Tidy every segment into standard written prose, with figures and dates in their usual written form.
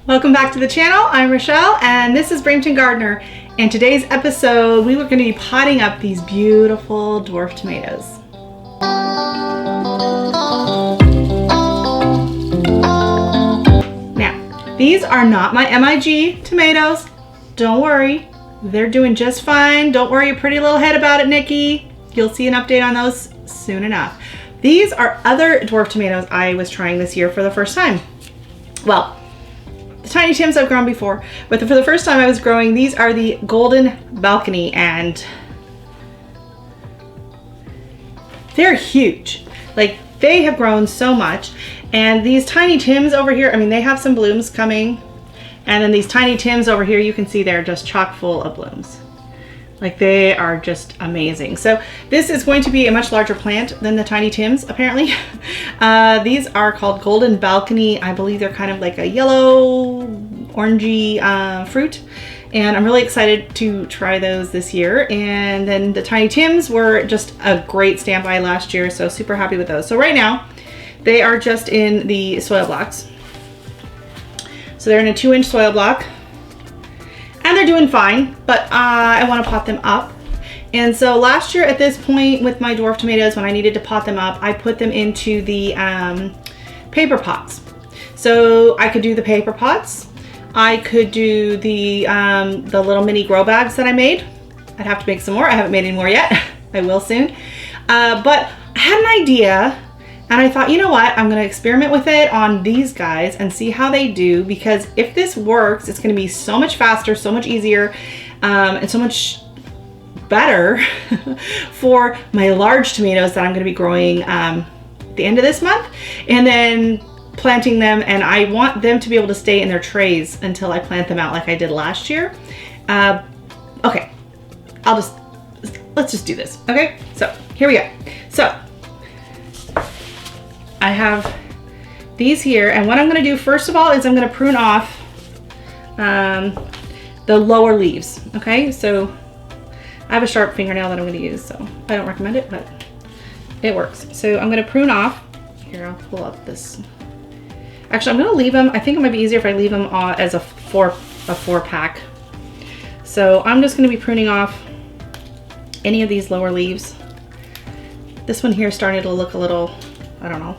Welcome back to the channel. I'm Rochelle and this is Brampton Gardener. In today's episode, we were going to be potting up these beautiful dwarf tomatoes. Now, these are not my MIG tomatoes. Don't worry, they're doing just fine. Don't worry your pretty little head about it, Nikki. You'll see an update on those soon enough. These are other dwarf tomatoes I was trying this year for the first time. Well, the Tiny Tims I've grown before, but for the first time I was growing, these are the Golden Balcony, and they're huge. Like, they have grown so much. And these Tiny Tims over here, I mean, they have some blooms coming. And then these Tiny Tims over here, you can see they're just chock full of blooms. Like, they are just amazing. So this is going to be a much larger plant than the Tiny Tims, apparently. These are called Golden Balcony. I believe they're kind of like a yellow, orangey fruit. And I'm really excited to try those this year. And then the Tiny Tims were just a great standby last year, so super happy with those. So right now, they are just in the soil blocks. So they're in a 2-inch soil block. And they're doing fine, but I want to pot them up. And so last year at this point with my dwarf tomatoes, when I needed to pot them up, I put them into the paper pots. So I could do the paper pots. I could do the little mini grow bags that I made. I'd have to make some more. I haven't made any more yet. I will soon. But I had an idea. And I thought, you know what, I'm going to experiment with it on these guys and see how they do, because if this works, it's going to be so much faster, so much easier, and so much better for my large tomatoes that I'm going to be growing at the end of this month, and then planting them. And I want them to be able to stay in their trays until I plant them out like I did last year. Okay, let's just do this. Okay, so here we go. So I have these here, and what I'm going to do first of all is I'm going to prune off the lower leaves. Okay, so I have a sharp fingernail that I'm going to use, so I don't recommend it, but it works. So I'm going to prune off. Here, I'll pull up this. Actually, I'm going to leave them. I think it might be easier if I leave them as a four pack. So I'm just going to be pruning off any of these lower leaves. This one here is starting to look a little, I don't know.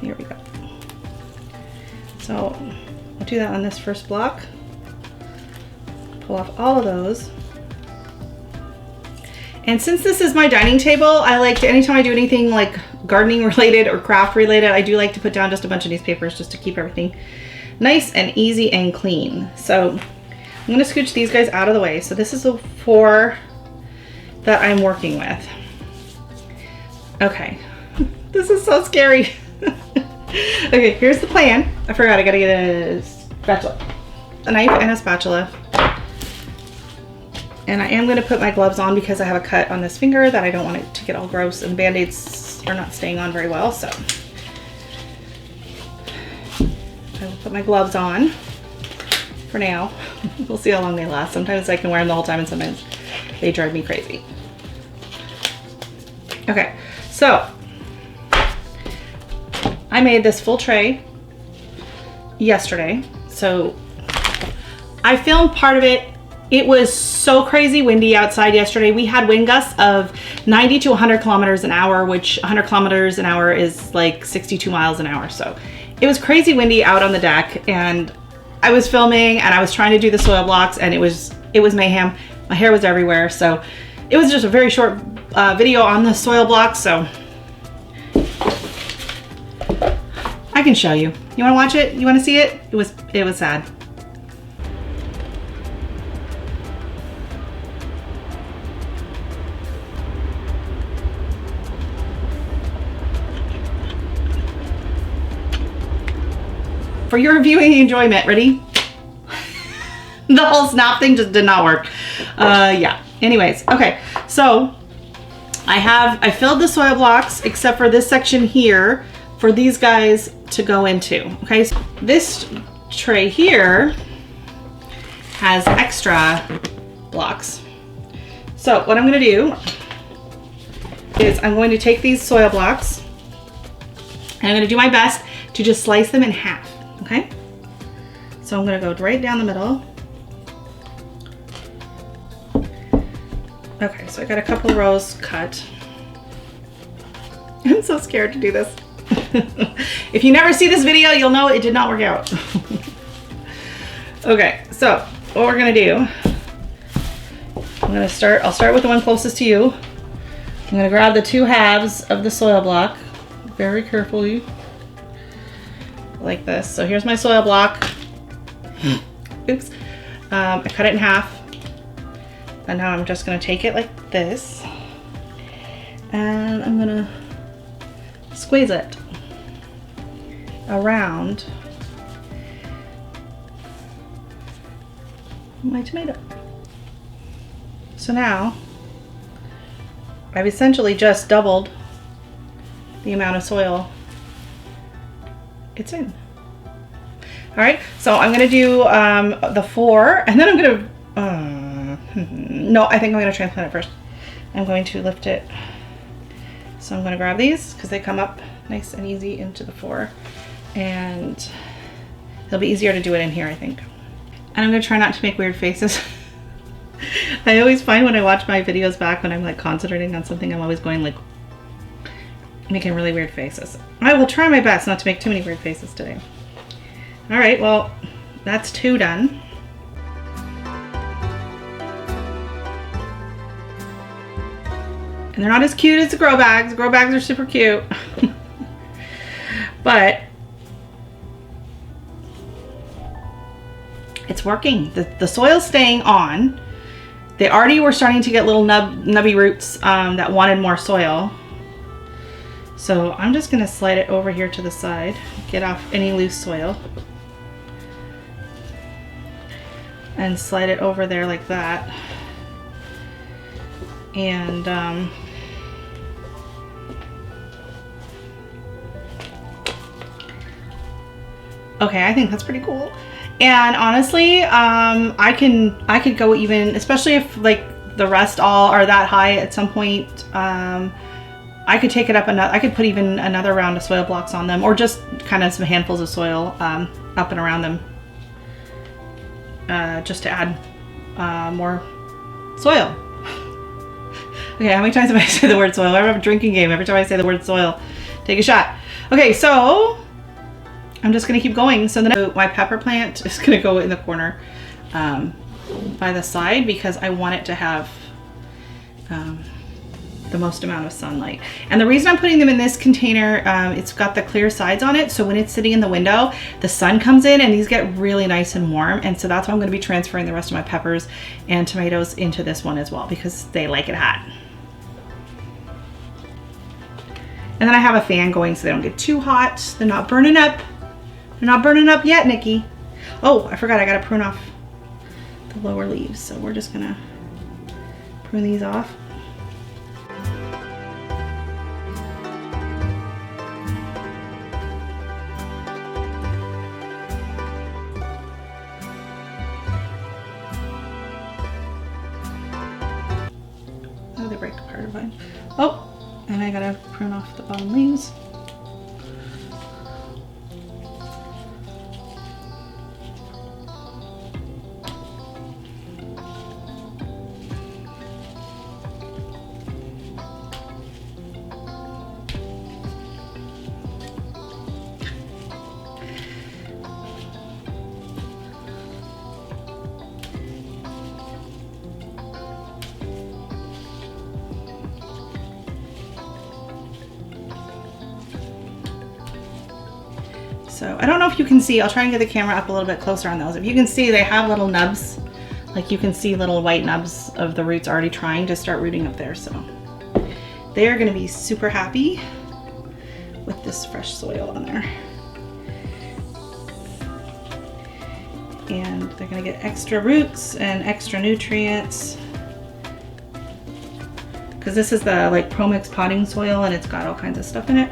Here we go. So I'll do that on this first block. Pull off all of those. And since this is my dining table, I like to, anytime I do anything like gardening related or craft related, I do like to put down just a bunch of newspapers just to keep everything nice and easy and clean. So I'm going to scooch these guys out of the way. So this is the 4 that I'm working with. Okay. This is so scary. Okay, here's the plan. I forgot, I gotta get a spatula. A knife and a spatula. And I am gonna put my gloves on because I have a cut on this finger that I don't want it to get all gross, and Band-Aids are not staying on very well, so. I will put my gloves on for now. We'll see how long they last. Sometimes I can wear them the whole time and sometimes they drive me crazy. Okay, so I made this full tray yesterday. So I filmed part of it. It was so crazy windy outside yesterday. We had wind gusts of 90 to 100 kilometers an hour, which 100 kilometers an hour is like 62 miles an hour. So it was crazy windy out on the deck, and I was filming and I was trying to do the soil blocks, and it was mayhem. My hair was everywhere. So it was just a very short video on the soil blocks. So I can show you. You want to watch it? You want to see it? It was sad. For your viewing enjoyment, ready? The whole snap thing just did not work. Yeah. Anyways, okay. So I filled the soil blocks except for this section here for these guys to go into. Okay, so this tray here has extra blocks. So what I'm going to do is I'm going to take these soil blocks and I'm going to do my best to just slice them in half. Okay, So I'm gonna go right down the middle. Okay, so I got a couple rows cut. I'm so scared to do this. If you never see this video, you'll know it did not work out. Okay, so what we're gonna do, I'll start with the one closest to you. I'm gonna grab the 2 halves of the soil block very carefully, like this. So here's my soil block. Oops. I cut it in half. And now I'm just gonna take it like this. And I'm gonna squeeze it around my tomato. So now I've essentially just doubled the amount of soil it's in. All right, so I'm gonna do the 4, and then I'm gonna, no, I think I'm gonna transplant it first. I'm going to lift it. So I'm gonna grab these because they come up nice and easy into the 4, and it'll be easier to do it in here, I think. And I'm gonna try not to make weird faces. I always find when I watch my videos back when I'm like concentrating on something, I'm always going like, making really weird faces. I will try my best not to make too many weird faces today. All right, well, that's 2 done. And they're not as cute as the grow bags. The grow bags are super cute. But it's working. The soil's staying on. They already were starting to get little nubby roots that wanted more soil. So I'm just gonna slide it over here to the side, get off any loose soil. And slide it over there like that. And okay, I think that's pretty cool. And honestly, I could go even, especially if like the rest all are that high at some point, I could take it up another, I could put even another round of soil blocks on them, or just kind of some handfuls of soil up and around them, just to add more soil. Okay, how many times have I said the word soil? I have a drinking game. Every time I say the word soil, take a shot. Okay, so I'm just gonna keep going. So then my pepper plant is gonna go in the corner by the side because I want it to have the most amount of sunlight. And the reason I'm putting them in this container, it's got the clear sides on it, so when it's sitting in the window, the sun comes in and these get really nice and warm. And so that's why I'm gonna be transferring the rest of my peppers and tomatoes into this one as well, because they like it hot. And then I have a fan going so they don't get too hot. They're not burning up. They're not burning up yet, Nikki. Oh, I forgot, I gotta prune off the lower leaves. So we're just gonna prune these off. Oh, they break apart of mine. Oh, and I gotta prune off the bottom leaves. So I don't know if you can see, I'll try and get the camera up a little bit closer on those. If you can see, they have little nubs. Like you can see little white nubs of the roots already trying to start rooting up there. So they are gonna be super happy with this fresh soil on there. And they're gonna get extra roots and extra nutrients. Because this is the like ProMix potting soil and it's got all kinds of stuff in it.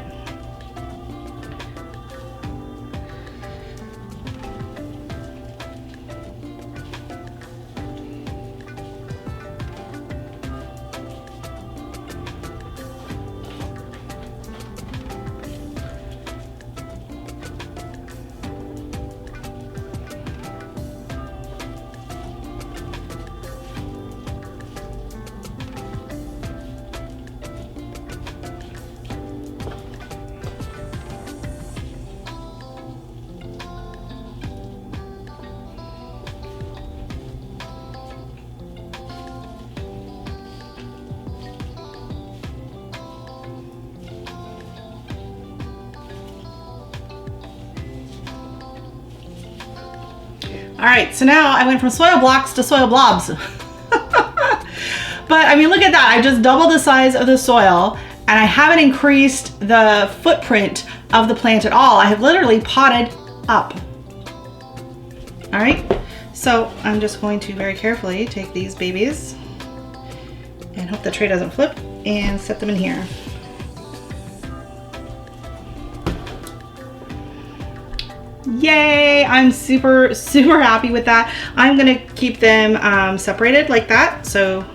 All right, so now I went from soil blocks to soil blobs. But I mean, look at that. I just doubled the size of the soil and I haven't increased the footprint of the plant at all. I have literally potted up. All right, so I'm just going to very carefully take these babies and hope the tray doesn't flip and set them in here. Yay, I'm super happy with that. I'm gonna keep them separated like that. So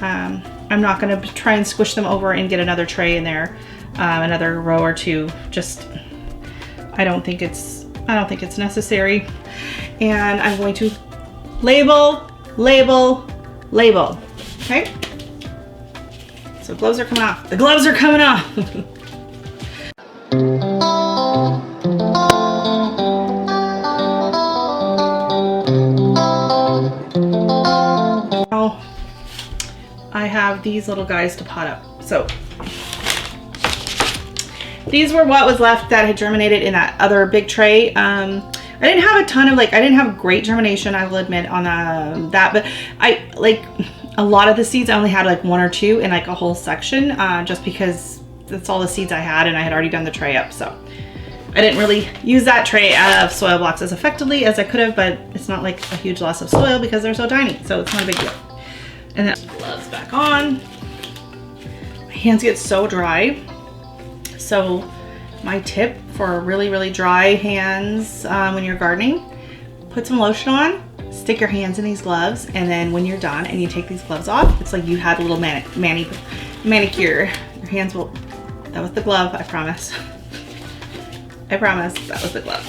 I'm not gonna try and squish them over and get another tray in there, another row or two. Just, I don't think it's necessary. And I'm going to label, label, label. Okay. So gloves are coming off. The gloves are coming off. I have these little guys to pot up. So these were what was left that had germinated in that other big tray. I didn't have a ton of, I didn't have great germination, I will admit, on that, but I, a lot of the seeds, I only had like one or two in like a whole section, just because that's all the seeds I had and I had already done the tray up. So I didn't really use that tray of soil blocks as effectively as I could have, but it's not like a huge loss of soil because they're so tiny, so it's not a big deal. And then gloves back on. My hands get so dry. So my tip for really dry hands when you're gardening, put some lotion on, stick your hands in these gloves, and then when you're done and you take these gloves off, it's like you had a little manicure. Your hands will, that was the glove, I promise. I promise, that was the glove.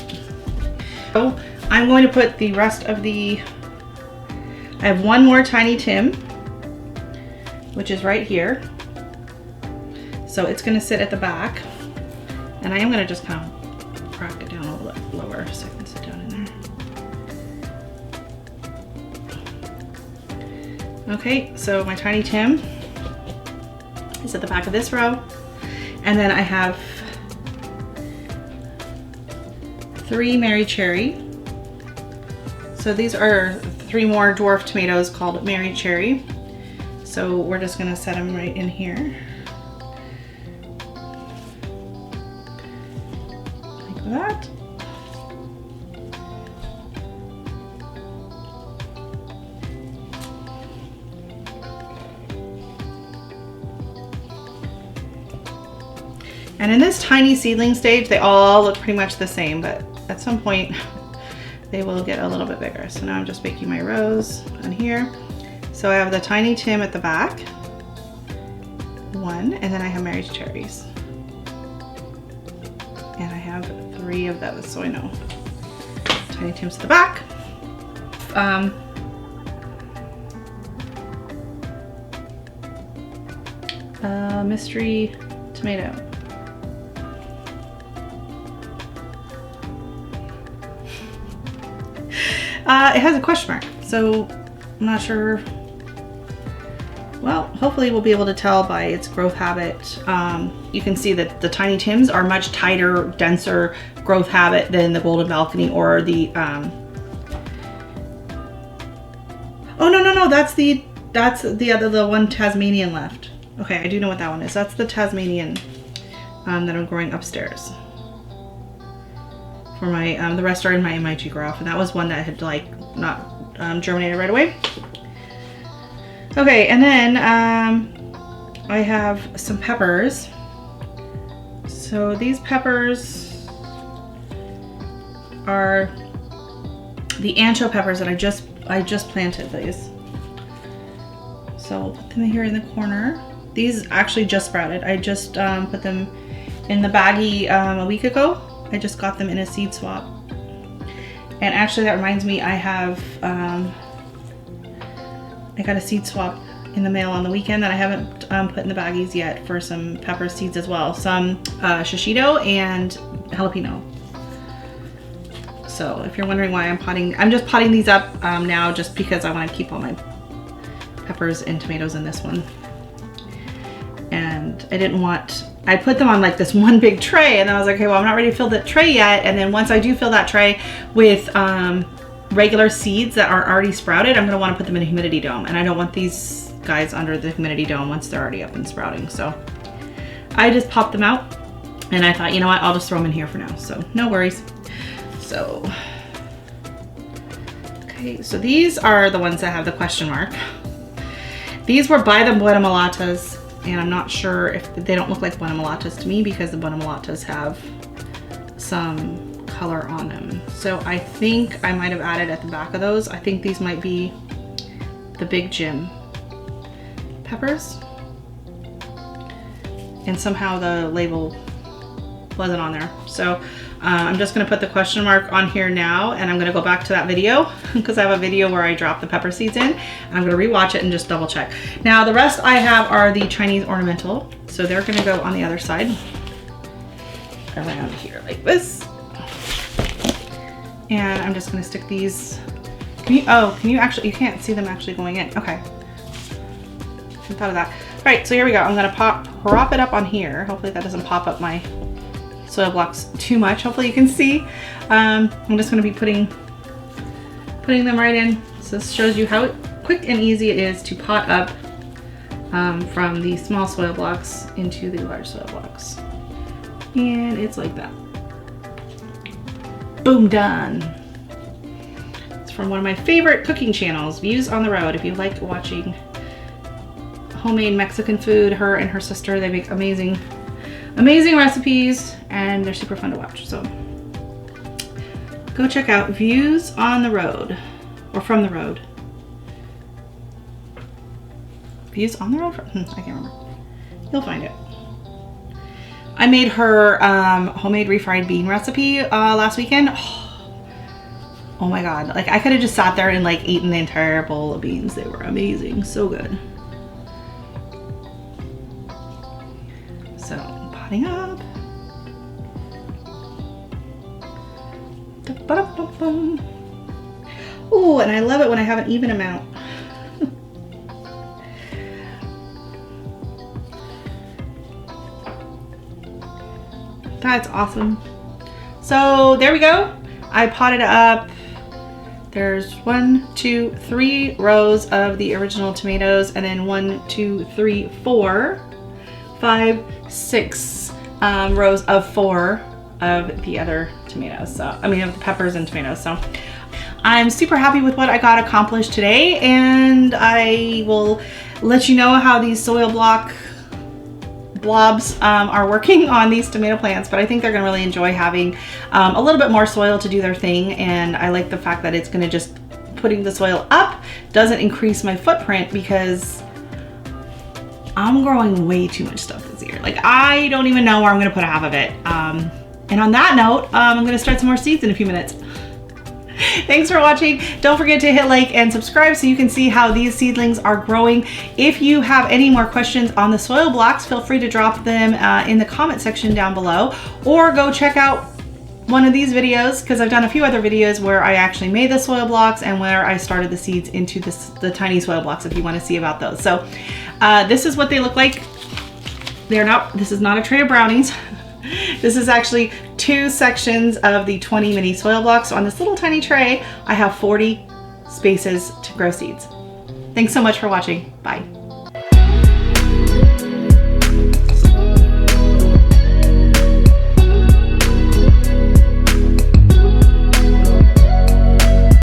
So I'm going to put the rest of the, I have one more tiny Tim, which is right here. So it's gonna sit at the back. And I am gonna just kind of crack it down a little bit lower so I can sit down in there. Okay, so my tiny Tim is at the back of this row. And then I have 3 Mary Cherry. So these are 3 more dwarf tomatoes called Mary Cherry. So we're just gonna set them right in here. Like that. And in this tiny seedling stage, they all look pretty much the same, but at some point they will get a little bit bigger. So now I'm just making my rows on here. So I have the tiny Tim at the back, 1, and then I have Mary's cherries. And I have 3 of those, so I know. Tiny Tim's at the back. Mystery tomato. It has a question mark, so I'm not sure. Well, hopefully we'll be able to tell by its growth habit. You can see that the tiny Tims are much tighter, denser growth habit than the golden balcony or the, oh no, that's the one Tasmanian left. Okay, I do know what that one is. That's the Tasmanian that I'm growing upstairs. For my, the rest are in my MIT graph, and that was one that had not germinated right away. Okay, and then I have some peppers. So these peppers are the ancho peppers that I just planted these. So we'll put them here in the corner. These actually just sprouted. I just put them in the baggie a week ago. I just got them in a seed swap. And actually that reminds me, I have I got a seed swap in the mail on the weekend that I haven't put in the baggies yet for some pepper seeds as well. Some shishito and jalapeno. So if you're wondering why I'm just potting these up now just because I want to keep all my peppers and tomatoes in this one. And I put them on like this one big tray, and then I was like, okay, well, I'm not ready to fill that tray yet. And then once I do fill that tray with regular seeds that are already sprouted, I'm gonna wanna put them in a humidity dome, and I don't want these guys under the humidity dome once they're already up and sprouting. So I just popped them out, and I thought, you know what, I'll just throw them in here for now. So no worries. So, okay, so these are the ones that have the question mark. These were by the Buena Mulatas, and I'm not sure if they don't look like Buena Mulatas to me because the Buena Mulatas have some color on them. So I think I might have added at the back of those. I think these might be the Big Jim peppers. And somehow the label wasn't on there. So I'm just gonna put the question mark on here now, and I'm gonna go back to that video because I have a video where I drop the pepper seeds in, and I'm gonna rewatch it and just double check. Now the rest I have are the Chinese ornamental. So they're gonna go on the other side, around here like this. And I'm just gonna stick these, can you actually, you can't see them actually going in. Okay, I thought of that. All right, so here we go. I'm gonna prop it up on here. Hopefully that doesn't pop up my soil blocks too much. Hopefully you can see. I'm just gonna be putting them right in. So this shows you how quick and easy it is to pot up from the small soil blocks into the large soil blocks. And it's like that. Boom, done. It's from one of my favorite cooking channels, Views on the Road. If you like watching homemade Mexican food, her and her sister, they make amazing recipes, and they're super fun to watch. So go check out Views on the Road, or From the Road. Views on the Road? I can't remember. You'll find it. I made her homemade refried bean recipe last weekend. Oh my God. Like I could have just sat there and like eaten the entire bowl of beans. They were amazing. So good. So potting up. Oh, and I love it when I have an even amount. That's awesome. So there we go. I potted up. There's 1, 2, 3 rows of the original tomatoes, and then 1, 2, 3, 4, 5, 6 rows of 4 of the other tomatoes. So I mean of the peppers and tomatoes. So I'm super happy with what I got accomplished today, and I will let you know how these soil blobs are working on these tomato plants, but I think they're gonna really enjoy having a little bit more soil to do their thing. And I like the fact that it's gonna just, putting the soil up doesn't increase my footprint because I'm growing way too much stuff this year. Like I don't even know where I'm gonna put half of it. And on that note, I'm gonna start some more seeds in a few minutes. Thanks for watching. Don't forget to hit like and subscribe so you can see how these seedlings are growing. If you have any more questions on the soil blocks, feel free to drop them in the comment section down below, or go check out one of these videos because I've done a few other videos where I actually made the soil blocks and where I started the seeds into the tiny soil blocks if you want to see about those. So this is what they look like. This is not a tray of brownies. This is actually 2 sections of the 20 mini soil blocks. So on this little tiny tray, I have 40 spaces to grow seeds. Thanks so much for watching. Bye.